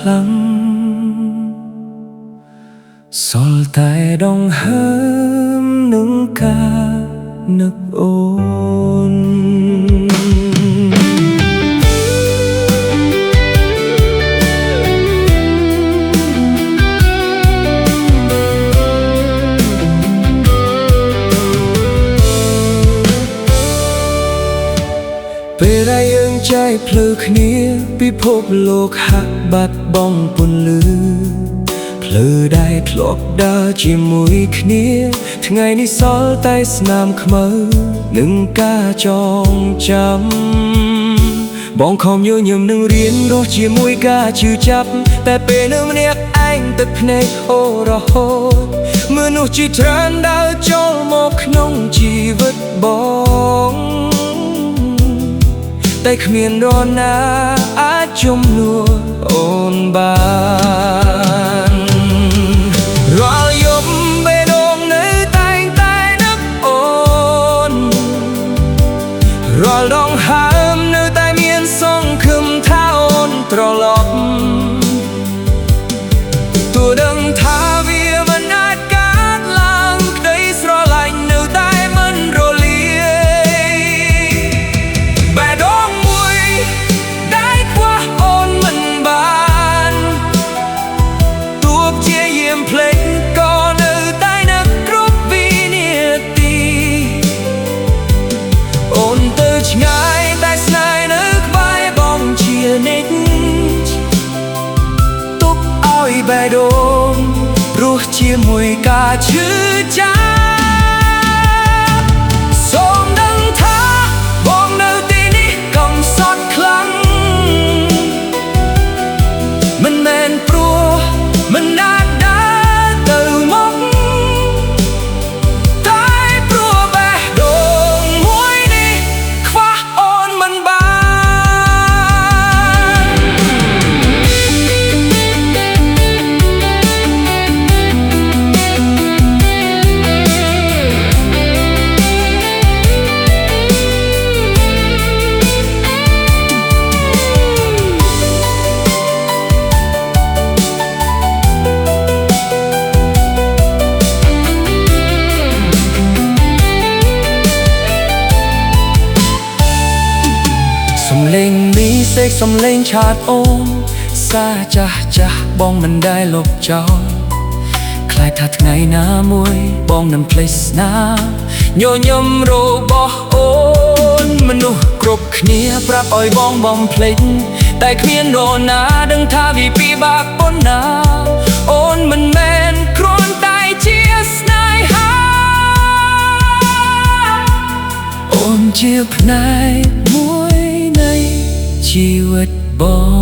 ลังสอลแต่ดองเฮิมนึงกานึกโอนពេលដែលយើងใจភ្លឺគ្នាពិភពលោកហាក់បាត់បង់ពន្លឺភ្លឺដែលធ្លាប់ដើរជាមួយគ្នាថ្ងៃនេះសល់តែស្នាមខ្មៅនិងការចងចាំបងខំញញឹមនឹងរៀនរស់ជាមួយការជឿចាប់តែពេលនៅម្នាក់ឯងទឹកភ្នែកអូររហូតមនុស្សជាច្រើនដើរចូលមកក្នុងជីវិតបងតែគ្មាននរណាអាចជំនួសអូនបានរាល់យប់បេះដូងនៅតែងតែនឹកអូនរាល់ដងហើមនៅតែមានសង្ឃឹមថាអូនត្រឡប់ទោះដឹងថាវាមិនអាចកើតឡើងក្តីស្រឡាញ់នៅតែមិនរលាយបេះដូងដែលខ្វះអូនមិនបានទោះជាយាមភ្លេចក៏នៅតែនឹកគ្រប់វិនាទីអូនទៅឆ្ងាយតែស្នេហ៍នៅក្បែរបងជានិច្ចទុកឲ្យបេះដូងរស់ជាមួយការឈឺចាប់សូមដឹងថាបងនៅទីនេះកំសត់ខ្លាំងមិនមែនព្រោះមិនអាចដើរទៅមុខតែព្រោះបេះដូងមួយនេះខ្វះអូនមិនសំឡេងនេះសេកសំឡេងឆាតអូនសារចាស់ចាស់បងមិនដែលលុបចោលខ្លាចថាថ្ងៃណាមួយបងនឹងភ្លេចស្នាមញញឹមរបស់អូនមនុស្សគ្រប់គ្នាប្រាប់ឲ្យបងបំភ្លេចតែគ្មាននរណាដឹងថាវាពិបាកប៉ុណ្ណាអូនមិនមែនគ្រាន់តែជាស្នេហាអូនជាផ្នែកមួយនៃជីវិតបង